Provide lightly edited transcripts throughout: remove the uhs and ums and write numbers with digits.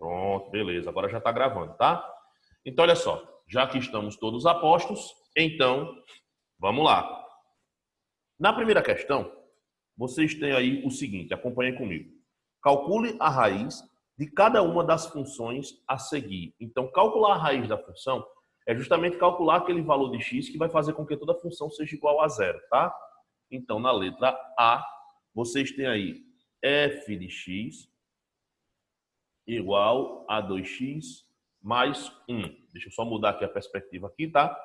Pronto, beleza. Agora já está gravando, tá? Então, olha só. Já que estamos todos a postos, então, vamos lá. Na primeira questão, vocês têm aí o seguinte, acompanhem comigo. Calcule a raiz de cada uma das funções a seguir. Então, calcular a raiz da função é justamente calcular aquele valor de x que vai fazer com que toda função seja igual a zero, tá? Então, na letra A, vocês têm aí f de x igual a 2x mais 1. Deixa eu só mudar aqui a perspectiva aqui, tá?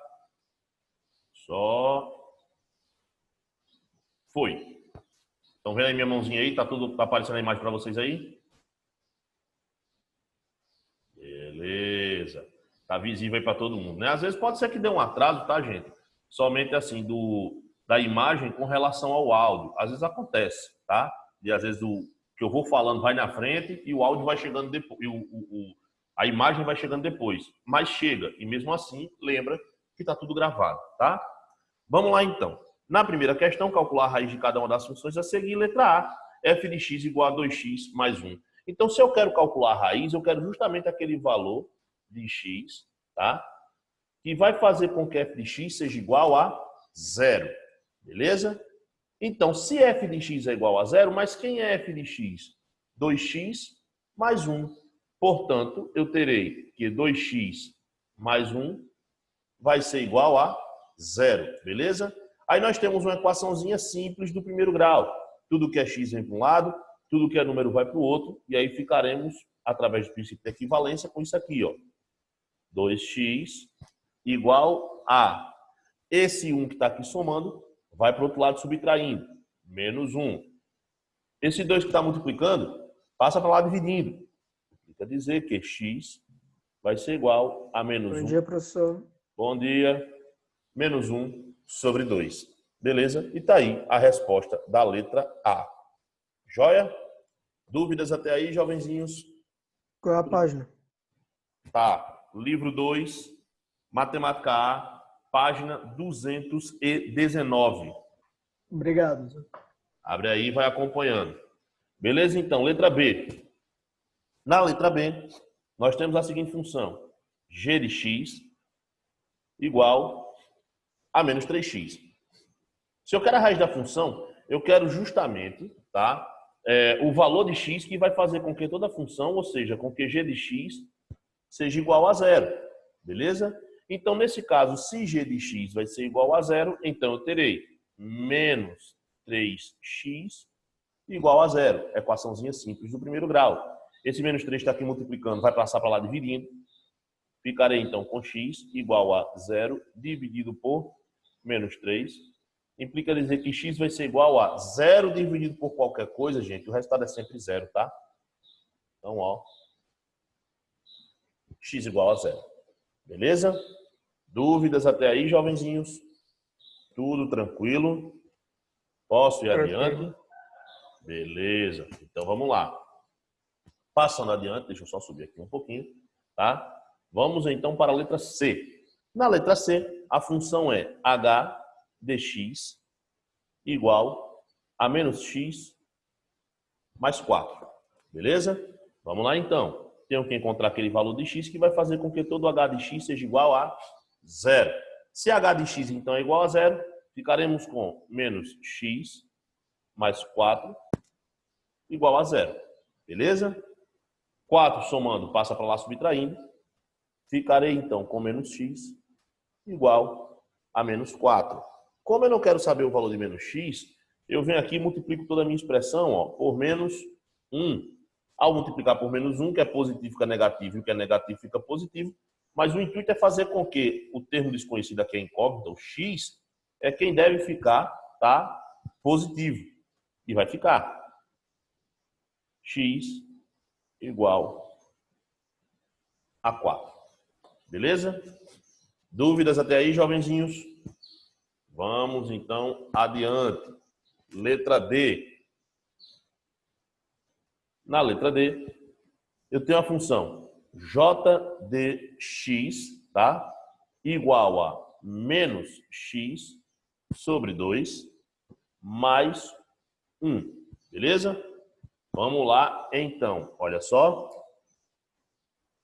Só foi. Estão vendo aí minha mãozinha aí? Tá aparecendo a imagem para vocês aí? Beleza. Tá visível aí para todo mundo, né? Às vezes pode ser que dê um atraso, tá, gente? Somente assim da imagem com relação ao áudio. Às vezes acontece, tá? E às vezes o que eu vou falando vai na frente e o áudio vai chegando depois, a imagem vai chegando depois. Mas chega, e mesmo assim, lembra que tá tudo gravado, tá? Vamos lá então. Na primeira questão, calcular a raiz de cada uma das funções a seguir, letra A, f de x igual a 2x mais 1. Então, se eu quero calcular a raiz, eu quero justamente aquele valor de x, tá? Que vai fazer com que f de x seja igual a 0, beleza? Então, se f de x é igual a 0, mas quem é f de x? 2x mais 1. Portanto, eu terei que 2x mais 1 vai ser igual a 0, beleza? Aí nós temos uma equaçãozinha simples do primeiro grau. Tudo que é x vem para um lado, tudo que é número vai para o outro, e aí ficaremos, através do princípio de equivalência, com isso aqui, ó. 2x igual a... Esse 1 que está aqui somando, vai para o outro lado subtraindo. Menos 1. Esse 2 que está multiplicando, passa para lá dividindo. Quer dizer que x vai ser igual a menos 1. Bom dia, professor. Bom dia. Menos 1 sobre 2. Beleza? E tá aí a resposta da letra A. Joia? Dúvidas até aí, jovenzinhos? Qual é a página? Tá. Livro 2, Matemática A, página 219. Obrigado. Abre aí e vai acompanhando. Beleza? Então, letra B. Na letra B, nós temos a seguinte função. G de x igual a menos 3x. Se eu quero a raiz da função, eu quero justamente, tá, o valor de x que vai fazer com que toda a função, ou seja, com que g de x seja igual a 0. Beleza? Então, nesse caso, se g de x vai ser igual a 0, então eu terei menos 3x igual a 0. Equaçãozinha simples do primeiro grau. Esse menos 3 está aqui multiplicando, vai passar para lá dividindo. Ficarei, então, com x igual a 0 dividido por menos 3. Implica dizer que x vai ser igual a 0 dividido por qualquer coisa, gente. O resultado é sempre 0, tá? Então, ó. X igual a 0. Beleza? Dúvidas até aí, jovenzinhos? Tudo tranquilo? Posso ir adiante? Beleza. Então, vamos lá. Passando adiante, deixa eu só subir aqui um pouquinho, tá? Vamos, então, para a letra C. Na letra C, a função é h dx igual a menos x mais 4. Beleza? Vamos lá, então. Tenho que encontrar aquele valor de x que vai fazer com que todo h de x seja igual a 0. Se h de x, então, é igual a 0, ficaremos com menos x mais 4 igual a 0. Beleza? 4 somando passa para lá subtraindo. Ficarei, então, com menos x igual a menos 4. Como eu não quero saber o valor de menos x, eu venho aqui e multiplico toda a minha expressão, ó, por menos 1. Ao multiplicar por menos 1, que é positivo fica negativo e o que é negativo fica positivo. Mas o intuito é fazer com que o termo desconhecido aqui é incógnito, o x, é quem deve ficar, tá, positivo. E vai ficar x igual a 4. Beleza? Dúvidas até aí, jovenzinhos? Vamos, então, adiante. Letra D. Na letra D, eu tenho a função j de x, tá? Igual a menos x sobre 2 mais 1. Beleza? Vamos lá, então. Olha só.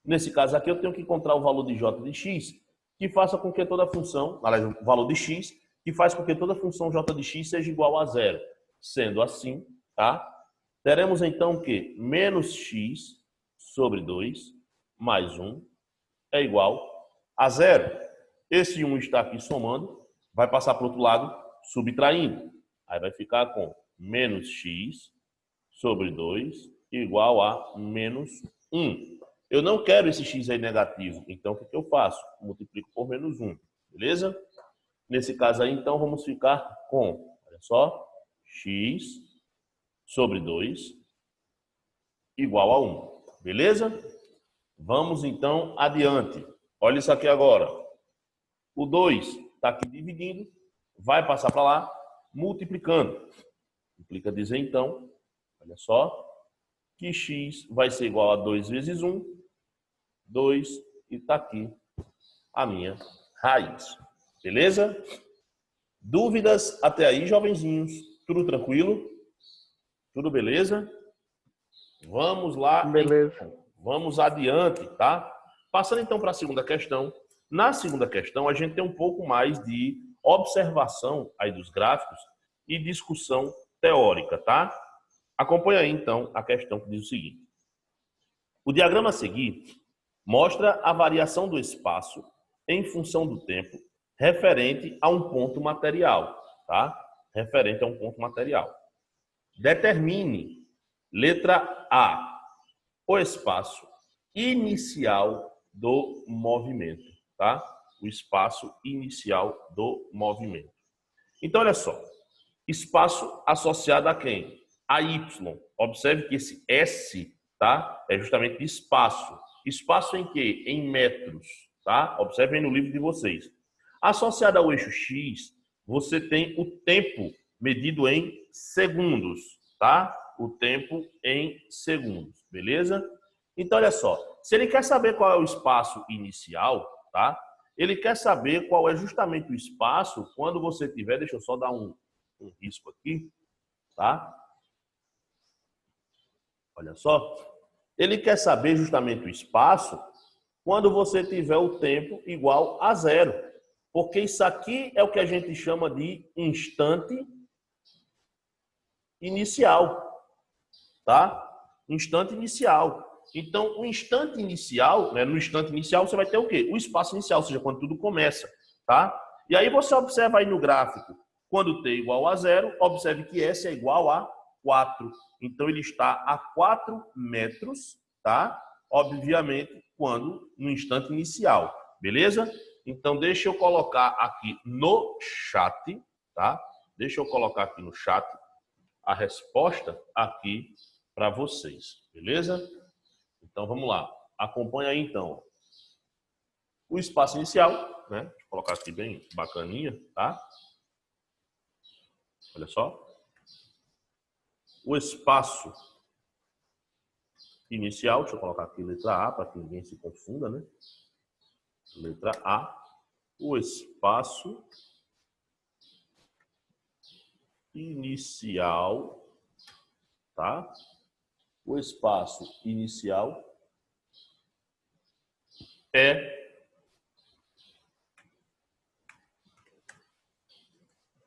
Nesse caso aqui, eu tenho que encontrar o valor de j de x, que faça com que toda função, aliás, o valor de x, que faz com que toda função j de x seja igual a zero. Sendo assim, tá? Teremos então o quê? Menos x sobre 2 mais 1 é igual a zero. Esse 1 está aqui somando, vai passar para o outro lado, subtraindo. Aí vai ficar com menos x sobre 2 igual a menos 1. Eu não quero esse x aí negativo, então o que eu faço? Multiplico por menos 1, beleza? Nesse caso aí, então, vamos ficar com, olha só, x sobre 2 igual a 1, beleza? Vamos, então, adiante. Olha isso aqui agora. O 2 está aqui dividindo, vai passar para lá, multiplicando. Implica dizer, então, olha só, que x vai ser igual a 2 vezes 1, 2, e está aqui a minha raiz. Beleza? Dúvidas até aí, jovenzinhos? Tudo tranquilo? Tudo beleza? Vamos lá. Beleza. Então. Vamos adiante, tá? Passando então para a segunda questão. Na segunda questão, a gente tem um pouco mais de observação aí dos gráficos e discussão teórica, tá? Acompanha aí, então, a questão que diz o seguinte. O diagrama a seguir mostra a variação do espaço em função do tempo referente a um ponto material, tá? Referente a um ponto material. Determine, letra A, o espaço inicial do movimento, tá? O espaço inicial do movimento. Então, olha só. Espaço associado a quem? A Y. Observe que esse S, tá? É justamente espaço. Espaço em quê? Em metros, tá? Observem no livro de vocês. Associado ao eixo X, você tem o tempo medido em segundos, tá? O tempo em segundos, beleza? Então, olha só. Se ele quer saber qual é o espaço inicial, tá? Ele quer saber qual é justamente o espaço quando você tiver... Deixa eu só dar um risco aqui, tá? Olha só. Ele quer saber justamente o espaço quando você tiver o tempo igual a zero. Porque isso aqui é o que a gente chama de instante inicial, tá? Instante inicial. Então, o instante inicial, né, no instante inicial você vai ter o quê? O espaço inicial, ou seja, quando tudo começa, tá? E aí você observa aí no gráfico, quando t é igual a zero, observe que S é igual a 4. Então, ele está a 4 metros, tá? Obviamente, quando no instante inicial, beleza? Então, deixa eu colocar aqui no chat, tá? Deixa eu colocar aqui no chat a resposta aqui para vocês, beleza? Então, vamos lá. Acompanha aí, então. O espaço inicial, né? Deixa eu colocar aqui bem bacaninha, tá? Olha só. O espaço inicial, deixa eu colocar aqui letra A, para que ninguém se confunda, né? Letra A. O espaço inicial, tá? O espaço inicial é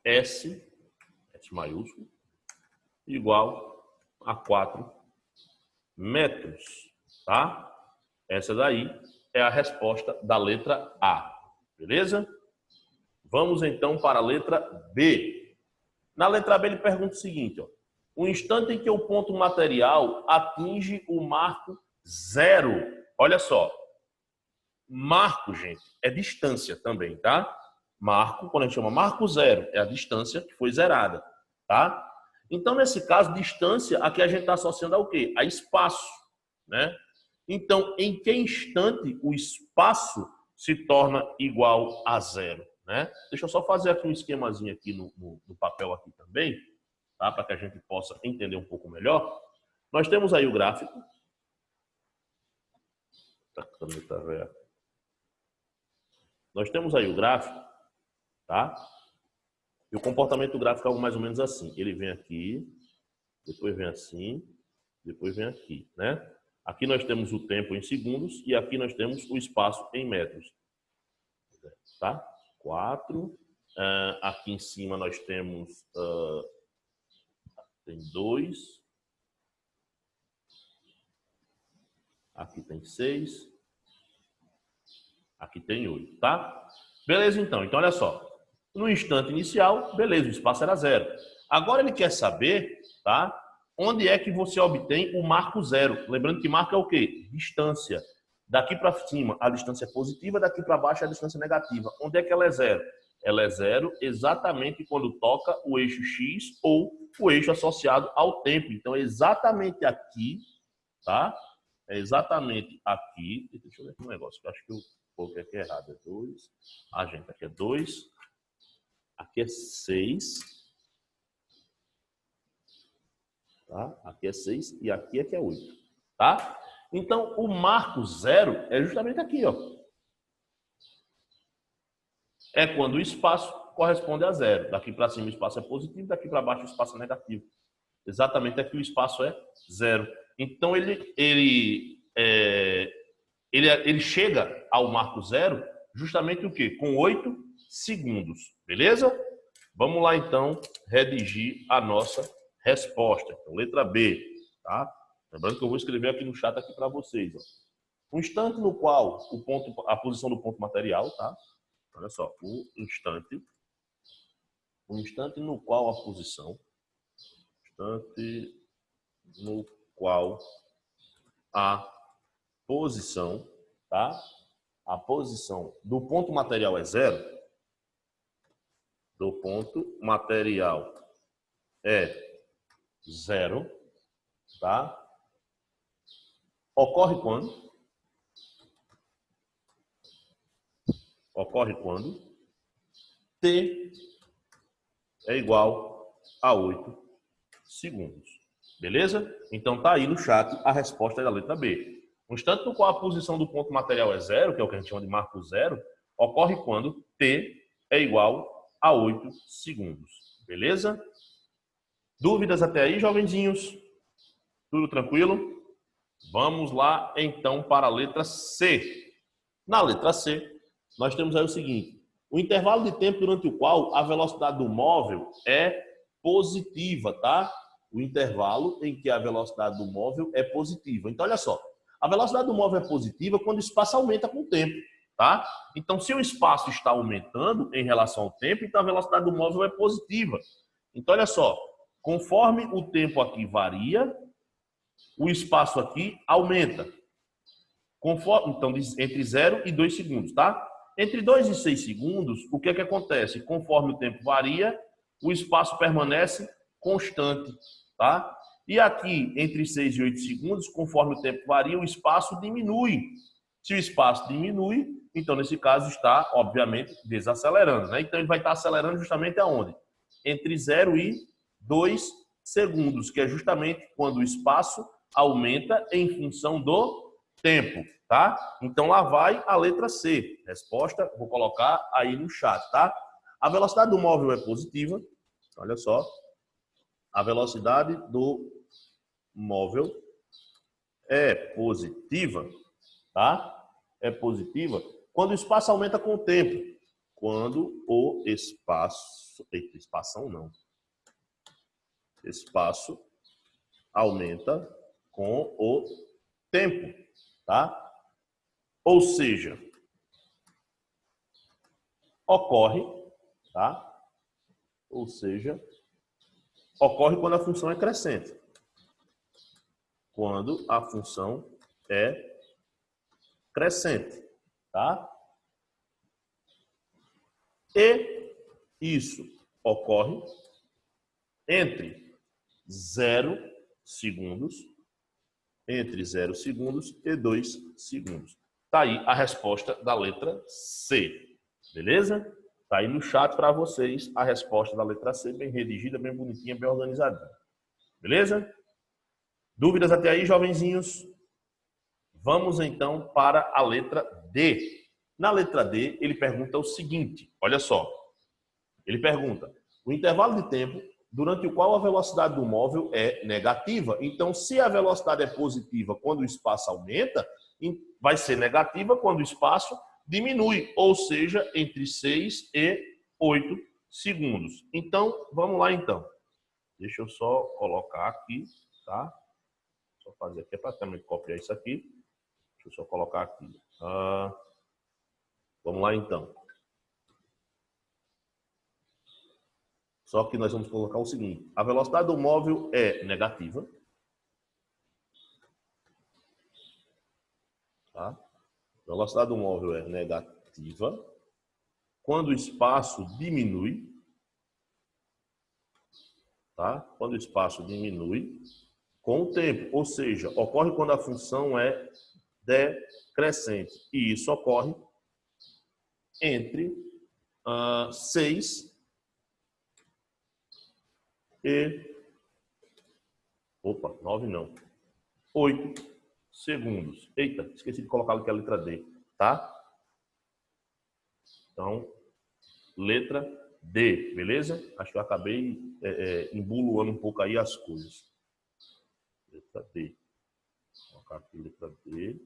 S maiúsculo, igual a 4 metros, tá? Essa daí é a resposta da letra A, beleza? Vamos então para a letra B. Na letra B ele pergunta o seguinte, ó. O instante em que o ponto material atinge o marco zero. Olha só. Marco, gente, é distância também, tá? Marco, quando a gente chama marco zero, é a distância que foi zerada, tá? Então, nesse caso, distância, aqui a gente está associando ao quê? A espaço, né? Então, em que instante o espaço se torna igual a zero, né? Deixa eu só fazer aqui um esquemazinho aqui no papel aqui também, tá? Para que a gente possa entender um pouco melhor. Nós temos aí o gráfico. Nós temos aí o gráfico, tá? E o comportamento gráfico é algo mais ou menos assim. Ele vem aqui, depois vem assim, depois vem aqui, né? Aqui nós temos o tempo em segundos e aqui nós temos o espaço em metros. Tá? 4. Aqui em cima nós temos tem 2. Aqui tem 6. Aqui tem 8, tá? Beleza, então. Então, olha só. No instante inicial, beleza, o espaço era 0. Agora ele quer saber, tá? Onde é que você obtém o marco 0? Lembrando que marco é o quê? Distância. Daqui para cima, a distância é positiva, daqui para baixo, a distância é negativa. Onde é que ela é 0? Ela é 0 exatamente quando toca o eixo X ou o eixo associado ao tempo. Então, é exatamente aqui, tá? É exatamente aqui. Deixa eu ver aqui um negócio, que eu acho que eu coloquei aqui errado. É 2. Gente, aqui é 2. Aqui é 6. Tá? Aqui é 6 e aqui é que é 8. Tá? Então, o marco 0 é justamente aqui, ó. É quando o espaço corresponde a 0. Daqui para cima o espaço é positivo, daqui para baixo o espaço é negativo. Exatamente aqui o espaço é 0. Então, ele chega ao marco 0 justamente o quê? Com 8 segundos. Beleza? Vamos lá, então, redigir a nossa resposta. Então, letra B. Tá? Lembrando que eu vou escrever aqui no chat aqui para vocês. Ó. O instante no qual a posição do ponto material, tá? Olha só, o instante no qual a posição, tá? A posição do ponto material é 0. Do ponto material é 0, tá? Ocorre quando? Ocorre quando T é igual a 8 segundos. Beleza? Então tá aí no chat a resposta da letra B. No instante no qual a posição do ponto material é 0, que é o que a gente chama de marco 0, ocorre quando T é igual a 8 segundos. Beleza? Dúvidas até aí, jovenzinhos? Tudo tranquilo? Vamos lá, então, para a letra C. Na letra C, nós temos aí o seguinte. O intervalo de tempo durante o qual a velocidade do móvel é positiva, tá? O intervalo em que a velocidade do móvel é positiva. Então, olha só. A velocidade do móvel é positiva quando o espaço aumenta com o tempo, tá? Então, se o espaço está aumentando em relação ao tempo, então a velocidade do móvel é positiva. Então, olha só. Conforme o tempo aqui varia, o espaço aqui aumenta. Então, entre 0 e 2 segundos, tá? Entre 2 e 6 segundos, o que é que acontece? Conforme o tempo varia, o espaço permanece constante, tá? E aqui, entre 6 e 8 segundos, conforme o tempo varia, o espaço diminui. Se o espaço diminui, então, nesse caso, está, obviamente, desacelerando, né? Então, ele vai estar acelerando justamente aonde? Entre 0 e 2 segundos, que é justamente quando o espaço aumenta em função do tempo, tá? Então, lá vai a letra C. Resposta, vou colocar aí no chat, tá? A velocidade do móvel é positiva. Olha só. A velocidade do móvel é positiva, tá? É positiva quando o espaço aumenta com o tempo. Quando o espaço... Eita, espação não. Espaço aumenta com o tempo, tá? Ou seja, ocorre, tá? Ou seja, ocorre quando a função é crescente. Quando a função é crescente, tá? E isso ocorre entre 0 segundos, entre 0 segundos e 2 segundos. Tá aí a resposta da letra C. Beleza? Tá aí no chat para vocês a resposta da letra C, bem redigida, bem bonitinha, bem organizadinha. Beleza? Dúvidas até aí, jovenzinhos? Vamos então para a letra D. Na letra D, ele pergunta o seguinte, olha só. Ele pergunta, o intervalo de tempo durante o qual a velocidade do móvel é negativa. Então, se a velocidade é positiva quando o espaço aumenta, vai ser negativa quando o espaço diminui, ou seja, entre 6 e 8 segundos. Então, vamos lá então. Deixa eu só colocar aqui, tá? Só fazer aqui, é praticamente copiar isso aqui. Deixa eu só colocar aqui. Vamos lá então. Só que nós vamos colocar o seguinte: a velocidade do móvel é negativa. Tá? A velocidade do móvel é negativa quando o espaço diminui. Tá? Quando o espaço diminui com o tempo. Ou seja, ocorre quando a função é decrescente. E isso ocorre entre 6 e... Opa, 9 não. 8 segundos. Eita, esqueci de colocar aqui a letra D, tá? Então, letra D, beleza? Acho que eu acabei embuluando um pouco aí as coisas. Letra D. Vou colocar aqui letra D.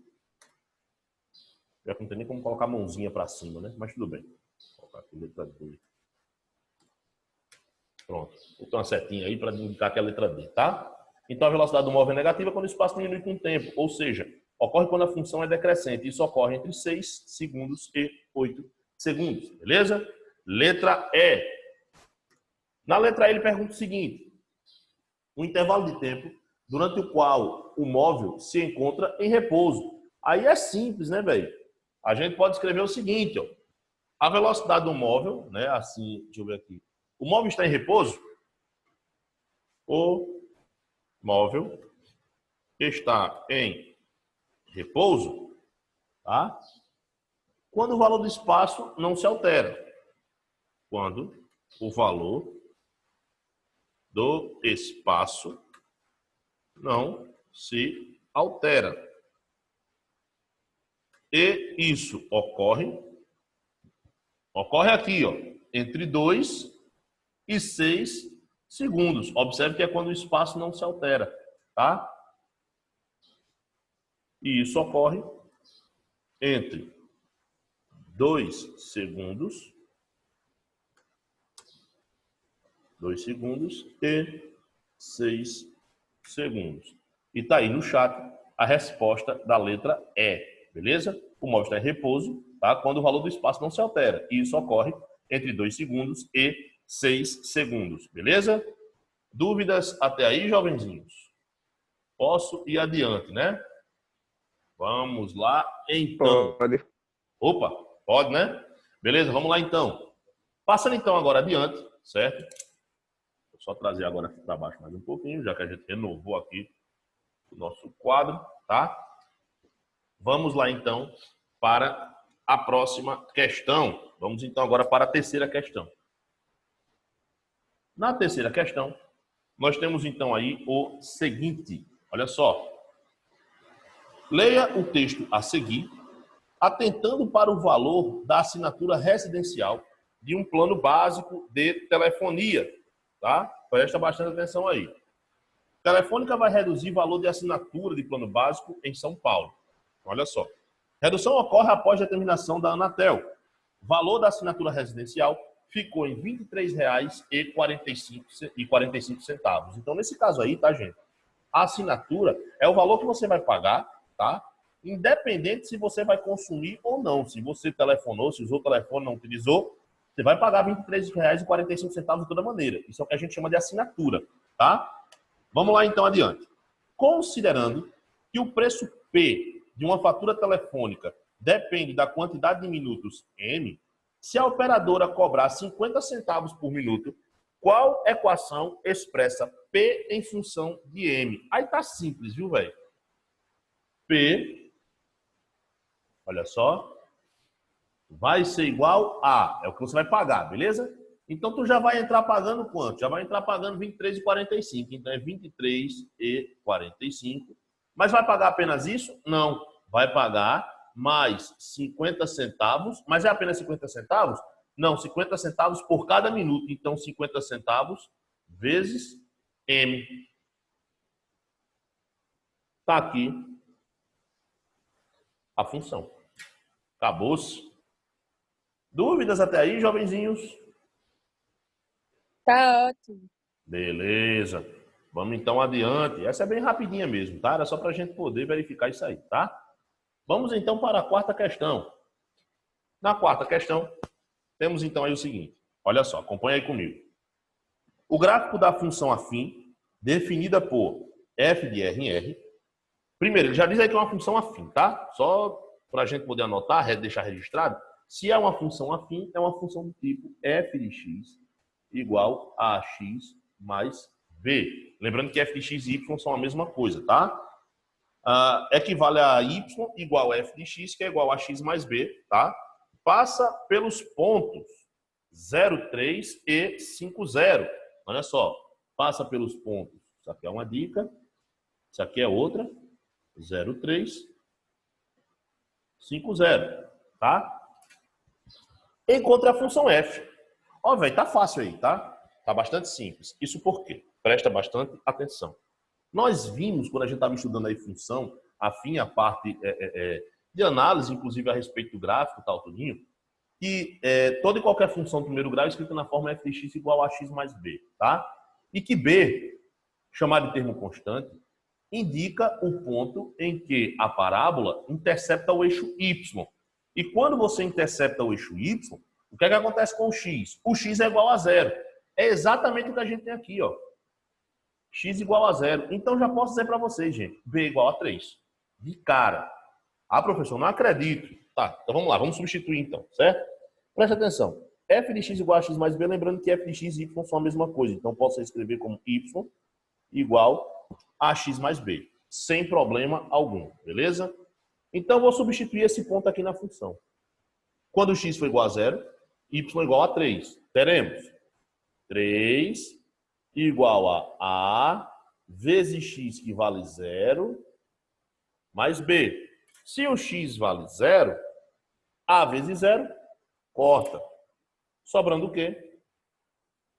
Já não tem nem como colocar a mãozinha para cima, né? Mas tudo bem. Vou colocar aqui letra D. Pronto. Vou ter uma setinha aí para indicar que é a letra D, tá? Então, a velocidade do móvel é negativa quando o espaço diminui com o tempo. Ou seja, ocorre quando a função é decrescente. Isso ocorre entre 6 segundos e 8 segundos. Beleza? Letra E. Na letra E, ele pergunta o seguinte: o intervalo de tempo durante o qual o móvel se encontra em repouso. Aí é simples, né, velho? A gente pode escrever o seguinte, ó. A velocidade do móvel, né, assim, deixa eu ver aqui. O móvel está em repouso? O móvel está em repouso, tá? Quando o valor do espaço não se altera. Quando o valor do espaço não se altera. E isso ocorre aqui, ó, entre 2 e 6 segundos. Observe que é quando o espaço não se altera, tá? E isso ocorre entre 2 segundos, e 6 segundos. E tá aí no chat a resposta da letra E. Beleza? O móvel está em repouso, tá? Quando o valor do espaço não se altera. E isso ocorre entre 2 segundos e 6 segundos. Beleza? Dúvidas até aí, jovenzinhos? Posso ir adiante, né? Vamos lá, então. Pode. Opa, pode, né? Beleza, vamos lá, então. Passando, então, agora adiante, certo? Vou só trazer agora aqui para baixo mais um pouquinho, já que a gente renovou aqui o nosso quadro, tá? Vamos lá, então, para a próxima questão. Vamos, então, agora para a terceira questão. Na terceira questão, nós temos, então, aí o seguinte. Olha só. Leia o texto a seguir, atentando para o valor da assinatura residencial de um plano básico de telefonia. Tá? Presta bastante atenção aí. Telefônica vai reduzir o valor de assinatura de plano básico em São Paulo. Olha só. Redução ocorre após determinação da Anatel. O valor da assinatura residencial ficou em R$ 23,45. Então, nesse caso aí, tá, gente? A assinatura é o valor que você vai pagar, tá? Independente se você vai consumir ou não. Se você telefonou, se usou o telefone, não utilizou, você vai pagar R$ 23,45 de toda maneira. Isso é o que a gente chama de assinatura, tá? Vamos lá, então, adiante. Considerando que o preço P de uma fatura telefônica depende da quantidade de minutos M, se a operadora cobrar 50 centavos por minuto, qual equação expressa P em função de M? Aí tá simples, viu, velho? P, olha só, vai ser igual a, é o que você vai pagar, beleza? Então, tu já vai entrar pagando quanto? Já vai entrar pagando R$ 23,45. Então, é R$ 23,45. Mas vai pagar apenas isso? Não. Vai pagar mais 50 centavos. Mas é apenas 50 centavos? Não, 50 centavos por cada minuto. Então, 50 centavos vezes M. Está aqui a função. Acabou-se. Dúvidas até aí, jovenzinhos? Tá ótimo. Beleza. Vamos então adiante. Essa é bem rapidinha mesmo, tá? Era só para a gente poder verificar isso aí, tá? Vamos então para a quarta questão. Na quarta questão, temos então aí o seguinte. Olha só, acompanha aí comigo. O gráfico da função afim, definida por f de R em R. Primeiro, ele já diz aí que é uma função afim, tá? Só para a gente poder anotar, deixar registrado. Se é uma função afim, é uma função do tipo f de x igual a x mais b. Lembrando que f de x e y são a mesma coisa, tá? Equivale a y igual a f de x, que é igual a x mais b, tá? Passa pelos pontos 0, 3 e 5, 0. Olha só, passa pelos pontos. Isso aqui é uma dica. Isso aqui é outra. 0, 3, 5, 0. Tá? Encontre a função f. Ó, velho, tá fácil aí, tá? Tá bastante simples. Isso por quê? Presta bastante atenção. Nós vimos, quando a gente estava estudando aí função, afim a parte de análise, inclusive a respeito do gráfico, tal, tudinho, que toda e qualquer função do primeiro grau é escrita na forma f de x igual a x mais b, tá? E que b, chamado de termo constante, indica o ponto em que a parábola intercepta o eixo y. E quando você intercepta o eixo y, o que é que acontece com o x? O x é igual a 0. É exatamente o que a gente tem aqui, ó. X igual a 0. Então já posso dizer para vocês, gente, b igual a 3. De cara. Ah, professor, não acredito. Tá, então vamos lá, vamos substituir então, certo? Presta atenção. F de x igual a x mais b, lembrando que f de x e y são a mesma coisa. Então posso escrever como y igual a x mais b, sem problema algum, beleza? Então vou substituir esse ponto aqui na função. Quando x for igual a 0, y igual a 3. Teremos 3 igual a vezes x, que vale 0, mais b. Se o x vale 0, a vezes 0, corta. Sobrando o quê?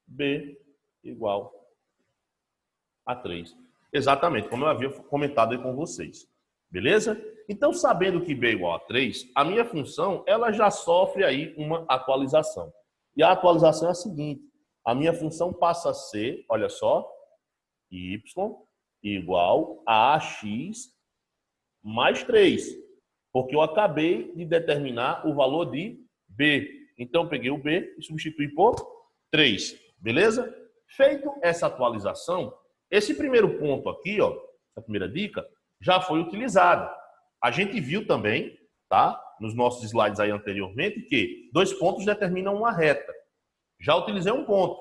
B igual a 3. Exatamente, como eu havia comentado aí com vocês. Beleza? Então, sabendo que b é igual a 3, a minha função ela já sofre aí uma atualização. E a atualização é a seguinte. A minha função passa a ser, olha só, y igual a x mais 3. Porque eu acabei de determinar o valor de b. Então, eu peguei o b e substituí por 3. Beleza? Feito essa atualização, esse primeiro ponto aqui, ó, essa primeira dica, já foi utilizado. A gente viu também, tá, nos nossos slides aí anteriormente, que 2 pontos determinam uma reta. Já utilizei um ponto.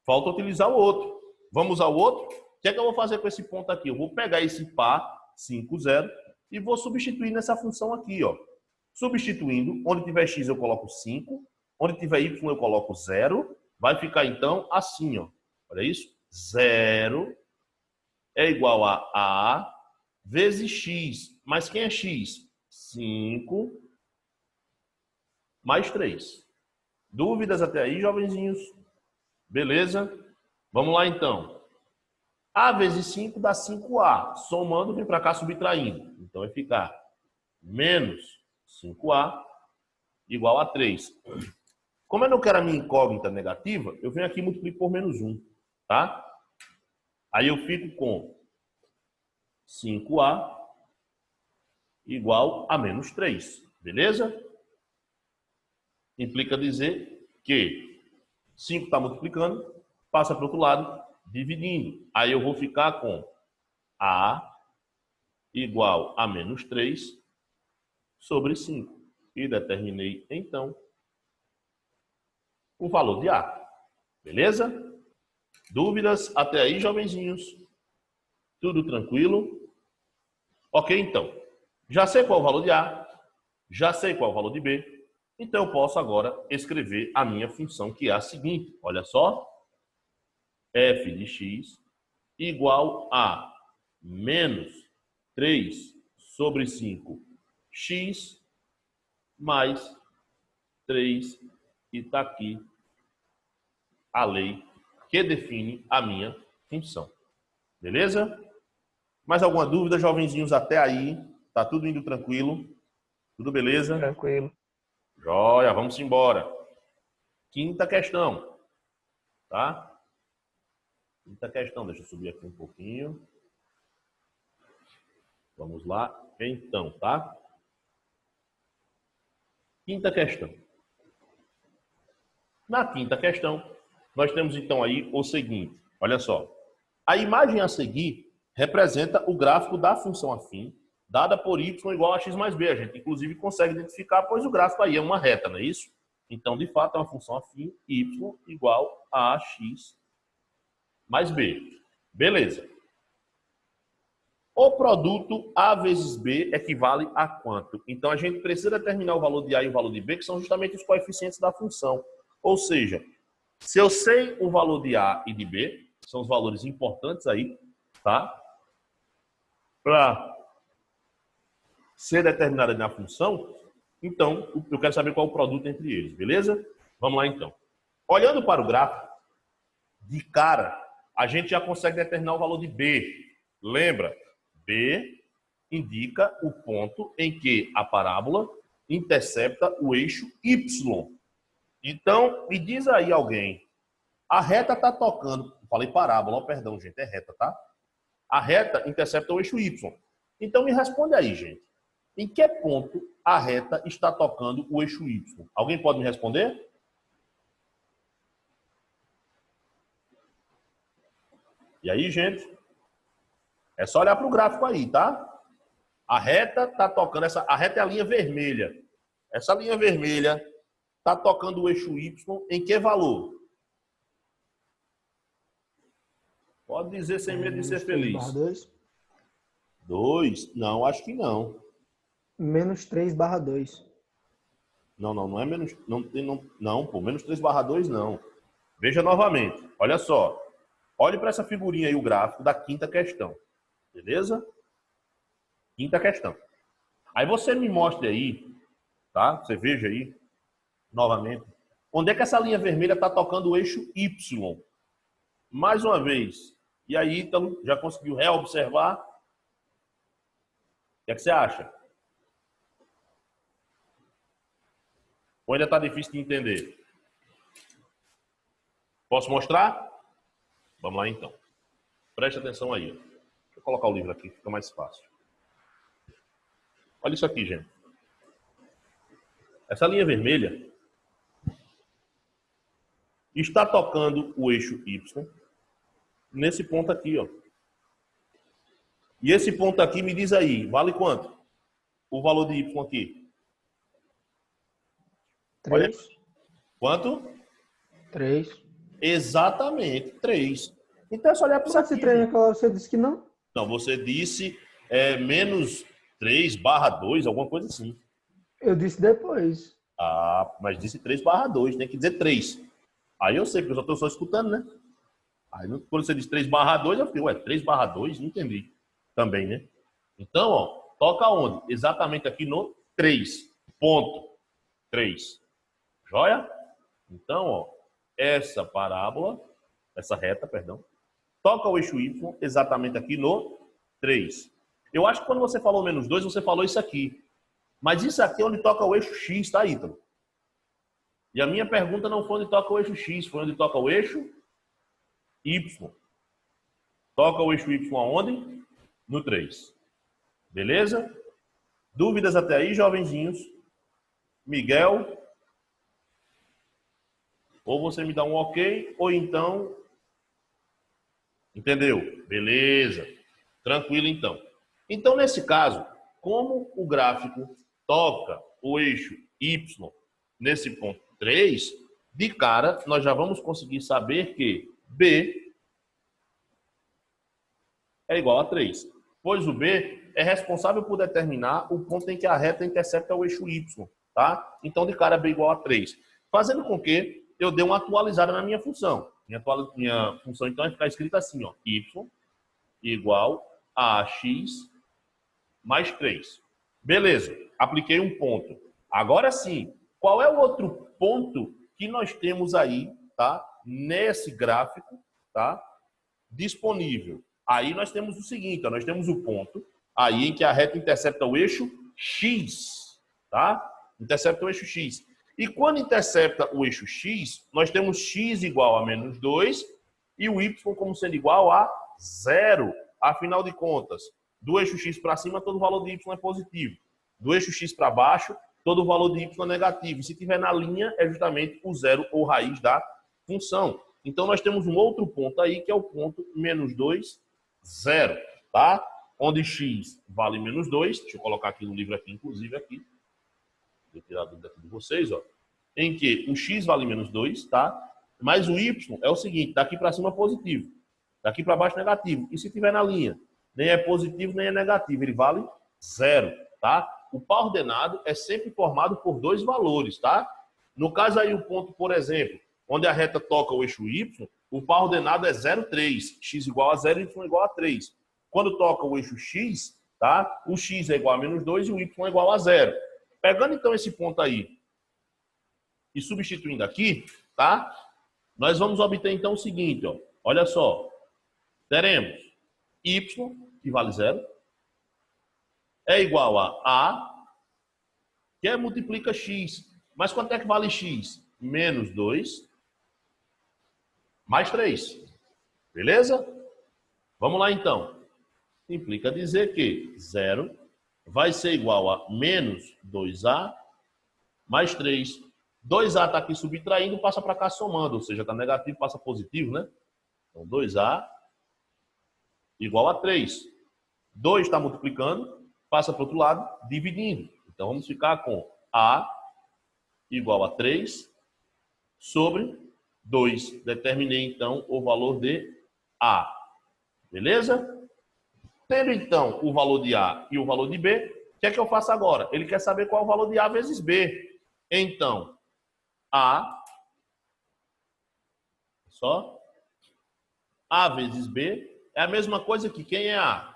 Falta utilizar o outro. Vamos usar o outro? O que é que eu vou fazer com esse ponto aqui? Eu vou pegar esse par 5, 0 e vou substituir nessa função aqui, ó. Substituindo, onde tiver x eu coloco 5, onde tiver y eu coloco 0. Vai ficar então assim, ó. Olha isso. 0 é igual a vezes x. Mas quem é x? 5 mais 3. Dúvidas até aí, jovenzinhos? Beleza? Vamos lá então. A vezes 5 dá 5a. Somando, vem para cá subtraindo. Então vai ficar menos 5a igual a 3. Como eu não quero a minha incógnita negativa, eu venho aqui e multiplico por menos 1. Tá? Aí eu fico com 5a igual a menos 3. Beleza? Implica dizer que 5 está multiplicando, passa para o outro lado, dividindo. Aí eu vou ficar com a igual a menos 3 sobre 5. E determinei, então, o valor de A. Beleza? Dúvidas até aí, jovenzinhos? Tudo tranquilo? Ok, então. Já sei qual é o valor de A, já sei qual é o valor de B, então eu posso agora escrever a minha função, que é a seguinte. Olha só. F de x igual a menos 3 sobre 5 x mais 3, e está aqui a lei que define a minha função. Beleza? Mais alguma dúvida, jovenzinhos, até aí? Tá tudo indo tranquilo? Tudo beleza? Tranquilo. Joia, vamos embora. Quinta questão. Tá? Quinta questão, deixa eu subir aqui um pouquinho. Vamos lá. Então, tá? Quinta questão. Na quinta questão, nós temos então aí o seguinte. Olha só. A imagem a seguir representa o gráfico da função afim, dada por y igual a x mais b. A gente, inclusive, consegue identificar, pois o gráfico aí é uma reta, não é isso? Então, de fato, é uma função afim, y igual a x mais b. Beleza. O produto A vezes B equivale a quanto? Então, a gente precisa determinar o valor de A e o valor de B, que são justamente os coeficientes da função. Ou seja, se eu sei o valor de A e de B, são os valores importantes aí, tá? Para ser determinada na função, então, eu quero saber qual é o produto entre eles, beleza? Vamos lá, então. Olhando para o gráfico, de cara, a gente já consegue determinar o valor de B. Lembra? B indica o ponto em que a parábola intercepta o eixo Y. Então, me diz aí alguém, a reta está tocando, falei parábola, perdão, gente, é reta, tá? A reta intercepta o eixo Y. Então, me responde aí, gente. Em que ponto a reta está tocando o eixo Y? Alguém pode me responder? E aí, gente? É só olhar para o gráfico aí, tá? A reta está tocando, a reta é a linha vermelha. Essa linha vermelha está tocando o eixo Y em que valor? Pode dizer sem medo de ser feliz. 2. 2? Não, acho que não. Menos 3/2. Não é menos. Não, pô, menos 3/2 não. Veja novamente. Olha só. Olhe para essa figurinha aí, o gráfico da quinta questão. Beleza? Quinta questão. Aí você me mostre aí, tá? Você veja aí, novamente, onde é que essa linha vermelha está tocando o eixo Y. Mais uma vez. E aí, Ítalo, já conseguiu reobservar? O que é que você acha? Ou ainda está difícil de entender? Posso mostrar? Vamos lá, então. Preste atenção aí. Deixa eu colocar o livro aqui, fica mais fácil. Olha isso aqui, gente. Essa linha vermelha está tocando o eixo Y nesse ponto aqui, ó. E esse ponto aqui, me diz aí, vale quanto? O valor de Y aqui. 3. Olha. Quanto? 3. Exatamente, 3. Então é só olhar para isso Mas aqui. esse treino aquela hora você disse que não? Não, você disse menos 3/2, alguma coisa assim. Eu disse depois. Ah, mas disse 3/2, tem que dizer 3. Aí eu sei, porque eu só estou só escutando, né? Aí quando você diz 3/2, eu fiquei, 3/2? Não entendi. Também, né? Então, ó, toca onde? Exatamente aqui no 3. Ponto. 3. Joia? Então, ó, essa parábola, essa reta, perdão, toca o eixo Y exatamente aqui no 3. Eu acho que quando você falou menos 2, você falou isso aqui. Mas isso aqui é onde toca o eixo X, tá, Ítalo? E a minha pergunta não foi onde toca o eixo X, foi onde toca o eixo Y. Toca o eixo Y aonde? No 3. Beleza? Dúvidas até aí, jovenzinhos? Miguel? Ou você me dá um ok, ou então... Entendeu? Beleza. Tranquilo, então. Então, nesse caso, como o gráfico toca o eixo Y nesse ponto 3, de cara, nós já vamos conseguir saber que B é igual a 3. Pois o B é responsável por determinar o ponto em que a reta intercepta o eixo Y, tá? Então, de cara, B é igual a 3. Fazendo com que eu dê uma atualizada na minha função. Minha função, então, vai ficar escrita assim, ó. Y igual a x mais 3. Beleza, apliquei um ponto. Agora sim, qual é o outro ponto que nós temos aí, tá? nesse gráfico, tá? Disponível. Aí nós temos o seguinte, ó, nós temos o ponto aí em que a reta intercepta o eixo X, tá? Intercepta o eixo X. E quando intercepta o eixo X, nós temos X igual a menos 2 e o Y como sendo igual a 0. Afinal de contas, do eixo X para cima, todo o valor de Y é positivo. Do eixo X para baixo, todo o valor de Y é negativo. E se estiver na linha, é justamente o zero ou raiz da função. Então, nós temos um outro ponto aí, que é o ponto menos 2, 0, tá? Onde X vale menos 2. Deixa eu colocar aqui no livro, aqui, inclusive, aqui. Vou tirar a dúvida aqui de vocês, ó. Em que o X vale menos 2, tá? Mas o Y é o seguinte, daqui para cima positivo, daqui para baixo negativo. E se estiver na linha, nem é positivo, nem é negativo, ele vale 0, tá? O par ordenado é sempre formado por dois valores, tá? No caso aí, o ponto, por exemplo, onde a reta toca o eixo Y, o par ordenado é 0,3. X igual a 0, Y igual a 3. Quando toca o eixo X, tá? O X é igual a menos 2 e o Y é igual a 0. Pegando então esse ponto aí e substituindo aqui, tá? Nós vamos obter então o seguinte, ó. Olha só. Teremos Y, que vale 0, é igual a, que multiplica X. Mas quanto é que vale X? Menos 2, mais 3. Beleza? Vamos lá, então. Implica dizer que 0 vai ser igual a menos 2A mais 3. 2A está aqui subtraindo, passa para cá somando. Ou seja, está negativo, passa positivo, né? Então, 2A igual a 3. 2 está multiplicando, passa para o outro lado, dividindo. Então, vamos ficar com A igual a 3 sobre 2. Determinei, então, o valor de A. Beleza? Tendo, então, o valor de A e o valor de B, o que é que eu faço agora? Ele quer saber qual é o valor de A vezes B. Então, A vezes B é a mesma coisa que quem é A?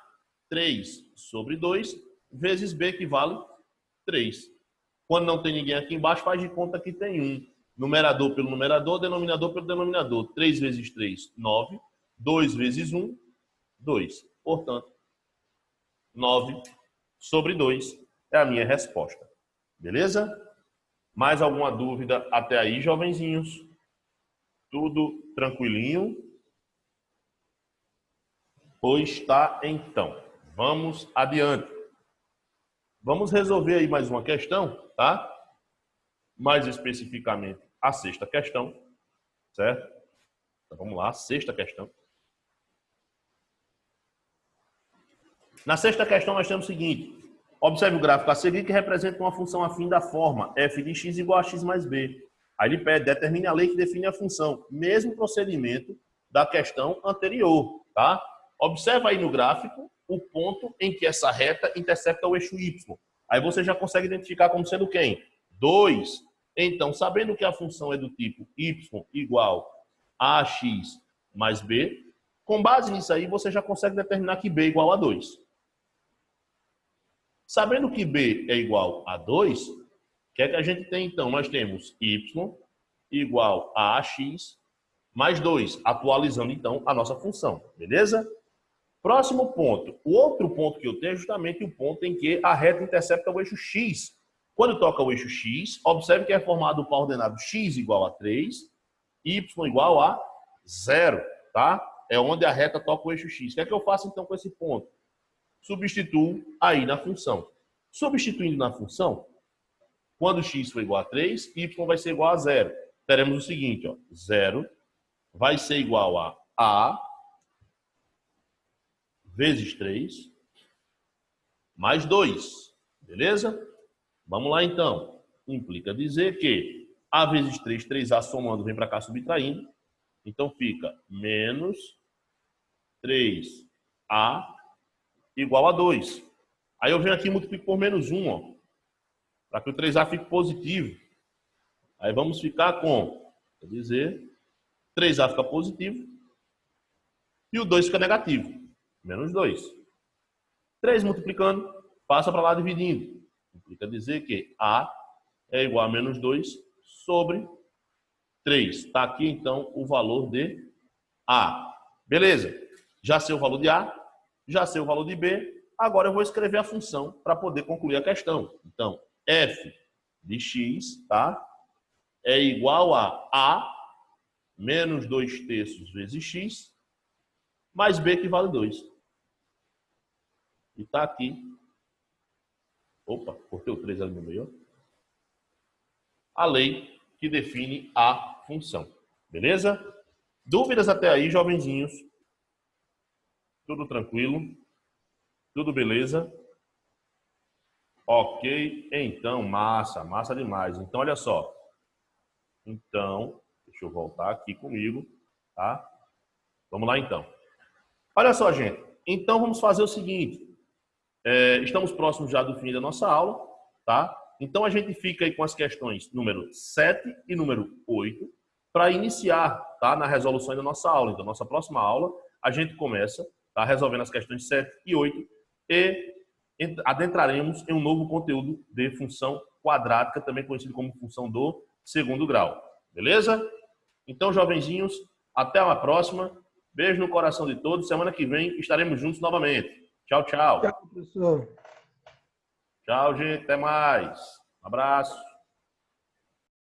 3 sobre 2 vezes B, que vale 3. Quando não tem ninguém aqui embaixo, faz de conta que tem 1. Numerador pelo numerador, denominador pelo denominador. 3 vezes 3, 9. 2 vezes 1, 2. Portanto, 9 sobre 2 é a minha resposta. Beleza? Mais alguma dúvida até aí, jovenzinhos? Tudo tranquilinho? Pois tá, então. Vamos adiante. Vamos resolver aí mais uma questão, tá? Mais especificamente, a sexta questão, certo? Então, vamos lá, sexta questão. Na sexta questão, nós temos o seguinte. Observe o gráfico a seguir, que representa uma função afim da forma f de x igual a x mais b. Aí ele pede, determine a lei que define a função. Mesmo procedimento da questão anterior, tá? Observa aí no gráfico o ponto em que essa reta intercepta o eixo y. Aí você já consegue identificar como sendo quem? 2. Então, sabendo que a função é do tipo y igual a ax mais b, com base nisso aí, você já consegue determinar que b é igual a 2. Sabendo que b é igual a 2, o que é que a gente tem então? Nós temos y igual a ax mais 2, atualizando então a nossa função, beleza? Próximo ponto. O outro ponto que eu tenho é justamente o ponto em que a reta intercepta o eixo x. Quando toca o eixo x, observe que é formado o par ordenado x igual a 3, y igual a 0, tá? É onde a reta toca o eixo x. O que é que eu faço então com esse ponto? Substituo aí na função. Substituindo na função, quando x for igual a 3, y vai ser igual a 0. Teremos o seguinte, ó, 0 vai ser igual a vezes 3 mais 2. Beleza? Vamos lá então. Implica dizer que a vezes 3, 3a somando, vem para cá subtraindo. Então fica menos 3a igual a 2. Aí eu venho aqui e multiplico por menos 1, ó, para que o 3a fique positivo. Aí vamos ficar com, quer dizer, 3a fica positivo e o 2 fica negativo. Menos 2. 3 multiplicando, passa para lá dividindo. Implica dizer que a é igual a menos 2 sobre 3. Está aqui, então, o valor de A. Beleza. Já sei o valor de A, já sei o valor de B. Agora eu vou escrever a função para poder concluir a questão. Então, f de x, tá? É igual a menos 2/3 vezes x, mais b que vale 2. E está aqui. Opa, cortei o 3 ali no meio. A lei que define a função. Beleza? Dúvidas até aí, jovenzinhos? Tudo tranquilo? Tudo beleza? Ok. Então, massa demais. Então, olha só. Então, deixa eu voltar aqui comigo, tá? Vamos lá, então. Olha só, gente. Então, vamos fazer o seguinte. Estamos próximos já do fim da nossa aula, tá? Então, a gente fica aí com as questões número 7 e número 8 para iniciar, tá? Na resolução da nossa aula. Então, nossa próxima aula, a gente começa, tá? Resolvendo as questões 7 e 8 e adentraremos em um novo conteúdo de função quadrática, também conhecido como função do segundo grau. Beleza? Então, jovenzinhos, até uma próxima. Beijo no coração de todos. Semana que vem estaremos juntos novamente. Tchau, tchau. Tchau, professor. Tchau, gente. Até mais. Um abraço.